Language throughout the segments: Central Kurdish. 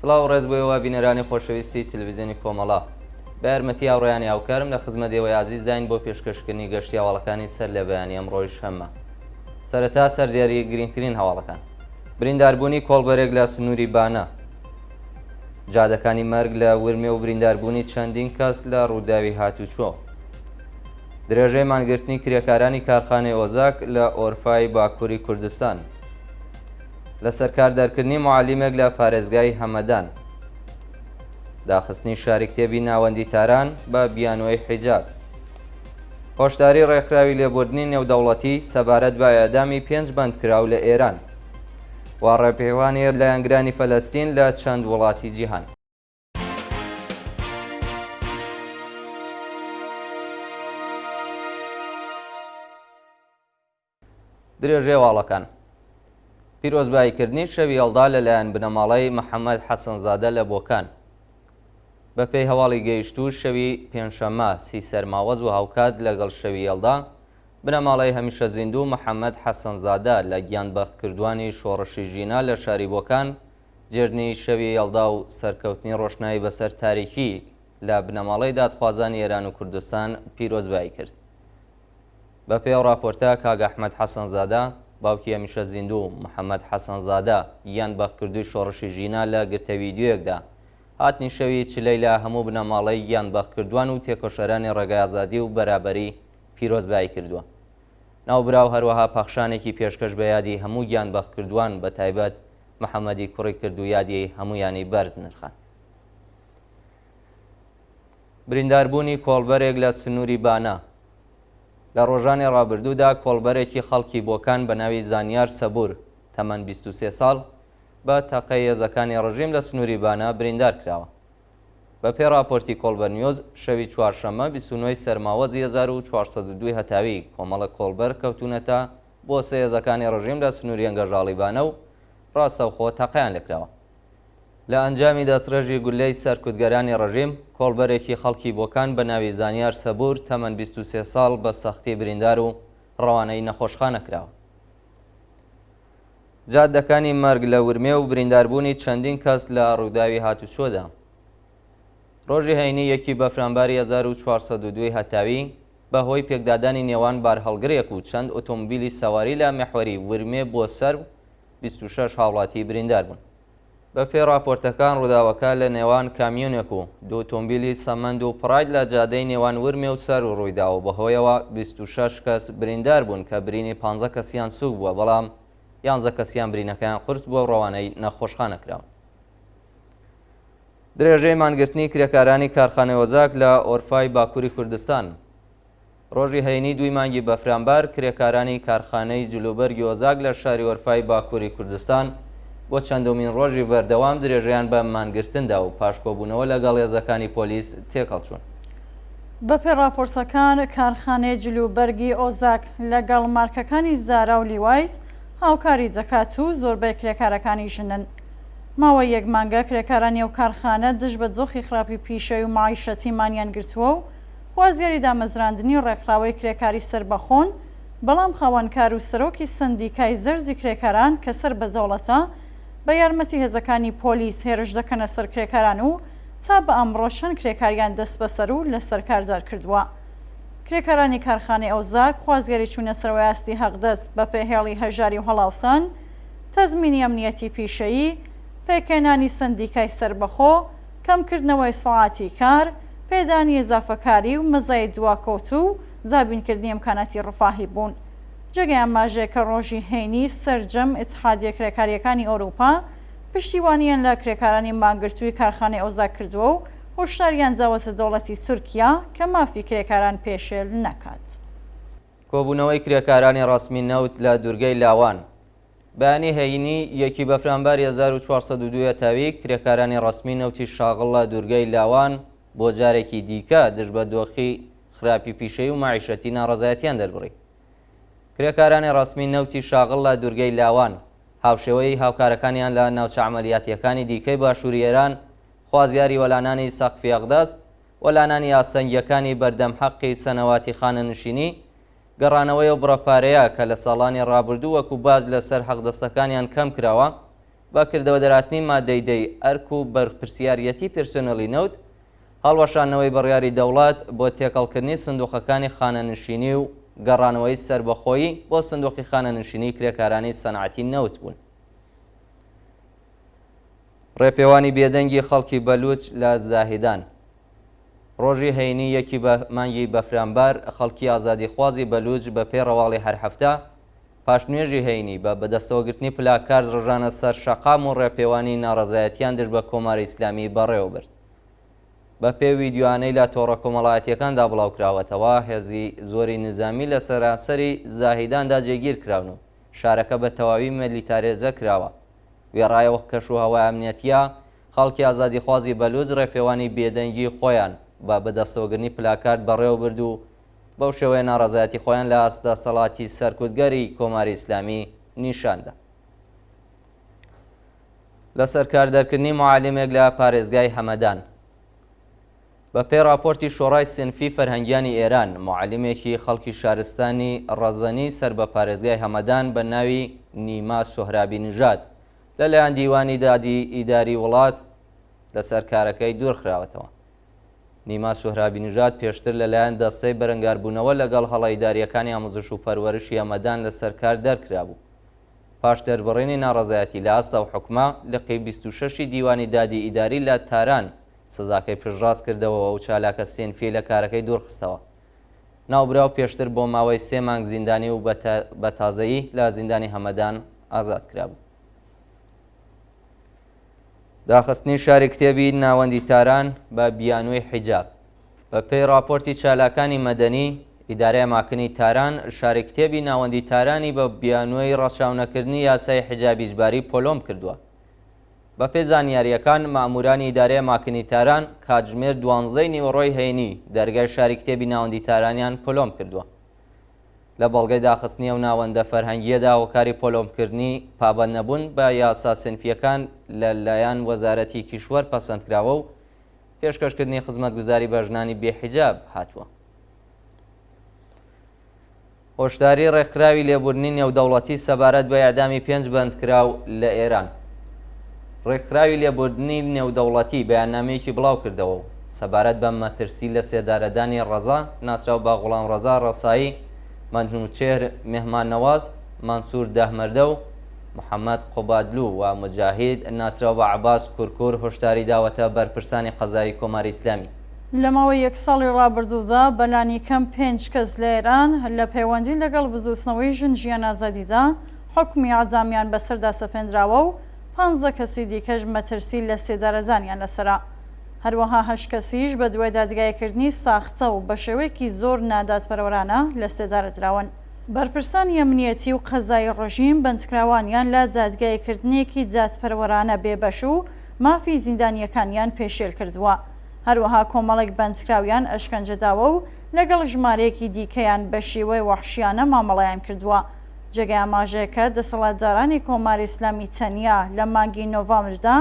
سڵاو ڕێز بۆیەوە بینەرانی خۆشەویستی تلڤیزیۆنی کۆمەڵا بە یارمەتی هاوڕێیانی هاوکارم لە خزمەتەوەی عزیز داین بۆ پێشکەشکردنی گەشتی هەواڵەکانی سەر لە بەیانی ئەمڕۆیش هەممە. سەرەتا سەردیاری گرنگترین هەواڵەکان: برینداربوونی کۆڵبەرێک لە سنووری بانە، جادەکانی مەرگ لە ورمێ و برینداربوونی چەندین کەس لە ڕووداوی هاتوچۆ، درێژەی مانگرتنی کرێکارانی کارخانەی ئۆزاک لە ئۆرفای باکووری کوردستان، لە سەرکاردەرکردنی معالیمێک لە پارێزگای هەمەدان، داخستنی شاری کتێبی ناوەندی تاران بە بیانوەی حیجاب، هۆشداری ڕێکخراوی لێبوردنی نێودەوڵەتی سەبارەت بە ئەعدامی 5 بەندکراو لە ئێران و ڕێپێوانی لایەنگرانی فەلەستین لە چەند وڵاتی جیهان. درێژەی هەواڵەکان: پیرۆزباییکردنی شەوی هەڵدا لەلایەن بنەماڵەی محەممەد حەسەنزادە لە بۆکان. بەپێی هەواڵی گەیشتوو شەوی پێنجشەممە 30 سەرماوەز و هاوکات لەگەڵ شەوی هەڵدا، بنەماڵەی هەمیشە زیندوو محەممەد حەسەنزادە لە گیانبەختکردوانی شۆڕشی ژینا لە شاری بۆکان جێژنی شەوی هەڵدا و سەرکەوتنی ڕۆشنایی بەسەر تاریکی لە بنەماڵەی دادخوازانی ئێران و کوردستان پیرۆزبایی کرد. بەپێی ڕاپۆرتە کاگ ئەحمەد حەسەنزادە، باوکی هەمیشە زیندوو محەممەد حەسەنزادە گیانبەختکردووی شۆڕشی ژینا لە گرتە ڤیدیۆیەکدا هاتنی شەوی چلەی لە هەموو بنەماڵەی گیانبەختکردوان و تێکۆشەرانی ڕێگای ئازادی و بەرابەری پیرۆزبایی کردووە. ناوبراو هەروەها پەخشانێکی پێشکەش بە یادی هەموو گیانبەختکردوان بە تایبەت محەممەدی کوڕی کرد و یادی هەمویانی بەرز نرخان. برینداربوونی کۆڵبەرێک لە سنووری بانە. لە ڕۆژانی ڕابردوودا کۆڵبەرێکی خەڵکی بۆکان بە ناوی زانیار سەبور تەمەن 23 ساڵ بە تەقەی هێزەکانی ڕژیم لە سنووری بانە بریندار کراوە. بە پێی راپۆرتی کۆڵبەر نیوز، شەوی چوارشەممە 29 سەرماوەزی 1402 هەتاوی کۆمەڵە کۆڵبەر کەوتونەتە بۆ سێ هێزەکانی ڕژیم لە سنووری ئەنگەژاڵی بانە و ڕاستەوخۆ تەقەیان لێکراوە. لە ئەنجامی دەستڕێژی گولەی سەرکوتگەرانی ڕژیم، کۆڵبەرێکی خەڵکی بۆکان بە ناوی زانیار سەبور تەمەن 23 ساڵ بە سەختی بریندار و ڕەوانەی نەخۆشخانە کراوە. جادەکانی مەرگ لە ورمێ و برینداربوونی چەندین کەس لە ڕووداوی هاتوچۆدا. ڕۆژی هەینی 1 بەفرامباری 1402 هەتاوی بەهۆی پێکدادانی نێوان بارهەڵگرێک و چەند ئۆتۆمبیلی سەواری لە مێحوەری ورمێ بۆ سەر 26 هاوڵاتی بریندار بوون. بە پێی راپۆرتەکان، ڕووداوەکە لە نێوان کامیۆنێک و دو ئۆتۆمبیلی سەمەند و پڕاید لە جادەی نێوان ورمێ و سەر و ڕوویداوە، بەهۆیەوە 26 کەس بریندار بوون کە برینی 15 کەسیان سووک بووە، بەڵام 11 کەسیان برینەکەیان قورس بووە و ڕەوانەی نەخۆشخانە کراون. درێژەی مانگرتنی کرێکارانی کارخانەی ئۆزاک لە ئۆرفای باکووری کوردستان. ڕۆژی هەینی 2 مانگی بەفرامبار، کرێکارانی کارخانەی جلوبەرگی ئۆزاک لە شاری ئۆرفای باکووری کوردستان بۆ چەندەمین ڕۆژی بەردەوام درێژەیان بە مانگرتندا و پاشکۆبوونەوە لەگەڵ هێزەکانی پۆلیس تێکەڵچوون. بەپێی راپۆرسەکان، کارخانەی جلوبەرگی ئۆزاک لەگەڵ مارکەکانی زارا و لیوایز هاوکاری جەکات و زۆربەی کرێکارەکانی ژنن. ماوەی 1 مانگە کرێکارانی ئەو کارخانە دژ بە جۆخی خراپی پیشەوی و معیشەتی مانیان گرتووە و خوازیاری دامەزراندنی و ڕێکخراوەی کرێکاری سەربەخۆن، بەڵام خاوەنکار و سەرۆکی سندیکای زەرزی کرێکاران کە سەر بە دەوڵەتە بە یارمەتی هێزەکانی پۆلیس هێرش دەکەنە سەر کرێکاران و تا بە ئەمڕۆ چەند کرێکاریان دەست بەسەر و لەسەر کاردار کردووە. کرێکارانی کارخانەی ئەوزاک خوازیاری چوونە سەرەوەی ئاستی حەقدەست بە پێهێڵی هەژاری و هەڵاوسان، تەزمینی ئەمنیەتی پیشەیی، پێکێنانی سندیکای سەربەخۆ، کەمکردنەوەی سەعاتی کار، پێدانی ئێزافەکاری و مەزای دواکەوت و زابینکردنی ئیمکاناتی ڕفاهی بوون. جێگەی ئاماژەیە کە ڕۆژی هەینی سەرجەم ئیتحادیە کرێکاریەکانی ئەوروپا پشتیوانیان لە کرێکارانی مانگرتووی کارخانەی ئەوزاک کردووە و هۆشداریان داوەتە دەوڵەتی تورکیا کە مافی کرێکاران پێشێل نەکات. کۆبوونەوەی کرێکارانی ڕسمی نەوت لە دوورگەی لاوان. بەیانی هەینی 1 بەفرامباری 1402 هەتاوی، کرێکارانی ڕسمی نەوتی شاغڵ لە دوورگەی لاوان بۆ جارێکی دیکە دژ بە دۆخی خراپی پیشەی و معیشەتی ناڕەزایەتیان دەربڕی. کرێکارانی ڕسمی نەوتی شاغڵ لە دوورگەی لاوان هاوشێوەی هاوکارەکانیان لە ناوچە عەمەلیاتیەکانی دیکەی باشووری ئێران، خوازیاری وەلانانی سەقفی ئەقدەس، وەلانانی ئاستەنگیەکانی بەردەم حەقی سەنەواتی خانەنشینی، گەڕانەوەی و بڕەپارەیە کە لە ساڵانی ڕابردوو وەکو باز لەسەر حەقدەستەکانیان کەم کراوە، بە کردەوە دەراتنی مادەی ئەرک و بەرپرسیارەتی پرسۆنەلی نەوت، هەڵوەشانەوەی بڕیاری دەوڵات بۆ تێکەڵکردنی سندوقەکانی خانەنشینی و گەڕانەوەی سربەخۆیی بۆ سندوقی خانەنشینی کرێکارانی سەنعەتی نەوت بوون. ڕێپێوانی بێدەنگی خەڵکی بەلوچ لە زاهیدان. ڕۆژی هەینی یەکی مانگی بەفرامبار خەڵکی ئازادیخوازی بەلوچ بە پێی ڕەواڵی هەر هەفتە پاشنوێژی هەینی بە بەدەستەوەگرتنی پلاکار ڕژانە سەر شەقام و ڕێپێوانی ناڕەزایەتیان دژ بە کۆماری ئیسلامی بەڕێوە برد. بە پێی ویدیوانەی لە تۆڕە کۆمەڵایەتیەکاندا بڵاوکراوەتەوە هێزی زۆری نظامی لە سەرانسەری زاهیداندا جێگیر کراون و شارەکە بە تەواوی مەلیتارێزە کراوە. وێڕایەوە کەش و هەوای ئەمنیەتیە خەڵکی ئازادیخوازی بەلوچ ڕێپێوانی بێدەنگی خۆیان بە بەدەستەوەگرنی پلاکارد بەڕێوە برد و بەو شێوەیە ناڕەزایەتی خۆیان لە دەسەڵاتی سەرکوتگەری کۆماری ئیسلامی نیشاندا. لە سەرکاردەرکردنی معالمێک لە پارێزگای هەمەدان. بە پێی راپۆرتی شۆڕای سنفی فەرهەنگیانی ئێران، معالمێکی خەڵکی شارستانی ڕەزەنی سەر بە پارێزگای هەمەدان بە ناوی نیما سۆهرابی نژاد لەلایەن دیوانی دادی ئیداری وڵات لەسەر کارەکەی دوورخراوەتەوە. نیما سۆهرابی نژاد پێشتر لەلایەن دەستەی بەرەنگاربوونەوە لەگەڵ هەڵە ئیداریەکانی ئامۆزش و پەروەرشی هەمەدان لەسەر کار دەرکرا بوو. پاش دەربڕینی ناڕەزایەتی لە ئاستا و حکومە لقی 26 دیوانی دادی ئیداری لە تاران سزاکەی پشتڕاست کردەوە و چالاکە سێنفی لە کارەکەی دوورخستەوە. ناوبراو پێشتر بۆ ماوەی 3 مانگ زیندانی و بە تازەیی لە زیندانی هەمەدان ئازاد کرابوو. داخستنی شاری کتێبی ناوەندی تاران بە بیانووی حیجاب. بە پێی راپۆرتی چالاکانی مەدەنی، ئیدارەیە ماکنی تاران شاری کتێبی ناوەندی تارانی بە بیانووی ڕەچاونەکردنی یاسای حیجابی ئیجباری پۆلۆم کردووە. بە پێی زانیاریەکان، مامورانی ئیدارەیە ماکنی تاران کاتژمێر 12 نیوەڕۆی هەینی دەرگای شاری کتێبی ناوەندی تارانیان پۆلۆم کردووە. لە بەڵگەی داخستنی و ناوەندە فەرهەنگیەدا هۆکاری پۆلۆمکردنی پابەند نەبوون بە یاسا سنفیەکان لەلایەن وەزارەتی کیشوەر پەسەندکراوە و پێشکەشکردنی خزمەتگوزاری بەژنانی بێحیجاب هاتووە. هۆشداری ڕێکخراوی لێبوردنی نێودەوڵەتی سەبارەت بە ئیعدامی 5 بەندکراو لە ئێران. ڕێکخراوی لێبوردنی نێودەوڵەتی بەیاننامەیەکی بڵاو کردەوە و سەبارەت بە مەترسی لە سێدارەدانی ڕەزا ناسراو بە غوڵام ڕەزا ڕەسایی، مەنوچێر مێهمان نەواز، مانسوور دەهمەردە و محەممەد قوبادلو و مجاهید ناسراو بە عەباس کورکور هۆشداری داوەتە بەرپرسانی قەزایی کۆماری ئیسلامی. لە ماوەی 1 ساڵی ڕابردوودا بەلانی کەم 5 کەس لە ئێران لە پەیوەندی لەگەڵ بزوستنەوەی ژن ژیان ئازادیدا حکمی ئاعدامیان بەسەردا سەپێنراوە و 15 کەسی دیکەش مەترسی لە سێدارەزانیان لەسەرا. هەروەها 8 کەسیش بە دوای دادگایکردنی ساختە و بە شێوەیەکی زۆر نادادپەروەرانە لە سێدارەدراون. بەرپرسانی ئەمنیەتی و قەزایی ڕۆژیم بەندکراوانیان لە دادگایکردنیەکی دادپەروەرانە بێبەش و مافی زیندانیەکانیان پێشێل کردووە. هەروەها کۆمەڵێک بەندکراویان ئەشکەنجەداوە و لەگەڵ ژمارەیەکی دیکەیان بە شێوەی وەحشیانە مامەڵەیان کردووە. جێگای ئاماژەیەکە دەسەڵاتدارانی کۆماری ئیسلامی تەنیا لە مانگی نۆڤامبردا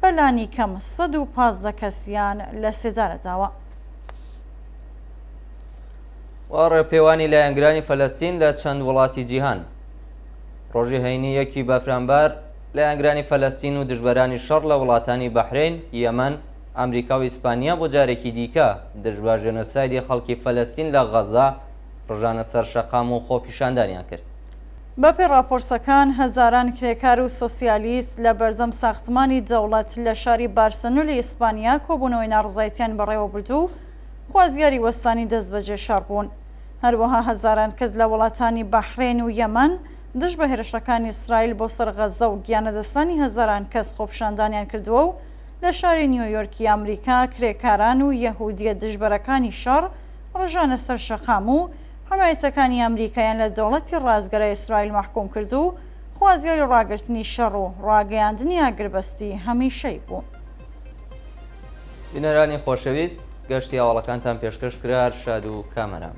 بەلانی کەم 115 کەسیان لە سێدارەداوە. ڕێپێوانی لایەنگرانی فەلەستین لە چەند وڵاتی جیهان. ڕۆژی هەینی یەکی بەفرامبار لایەنگرانی فەلەستین و دژبەرانی شەڕ لە وڵاتانی بەحرین، یەمەن، ئەمریکا و ئیسپانیا بۆ جارێکی دیکە دژبە ژێنۆسایدی خەڵکی فەلەستین لە غەزا ڕژانە سەر شەقام و خۆپیشاندانیان کرد. بەپێی راپۆرسەکان، هەزاران کرێکار و سۆسیالیست لە بەرزەم ساختمانی دەوڵەت لە شاری بارسەلۆنای ئیسپانیا کۆبوونەوەی ناڕزایەتیان بەڕێوە برد و خوازیاری وەستانی دەست بەجێ شار بوون. هەروەها هەزاران کەس لە وڵاتانی بەحرین و یەمەن دژ بە هێرشەکانی ئیسرائیل بۆ سەر غەزە و گیانەدەستانی هەزاران کەس خۆپیشاندانیان کردووە و لە شاری نیویۆرکی ئەمریکا کرێکاران و یەهودیە دژبەرەکانی شەڕ ڕژانە سەر شەقام و حمایەتەکانی ئەمریکایان لە دەوڵەتی ڕازگەرای ئیسرائیل مەحکوم کرد و خوازیاری ڕاگررتنی شەڕ و ڕاگەیاندنی ئاگربەستی هەمیشەی بوو. بینەرانی خۆشەویست، گەشتی هەواڵەکانتان پێشکەش کرا شاد و کامەران.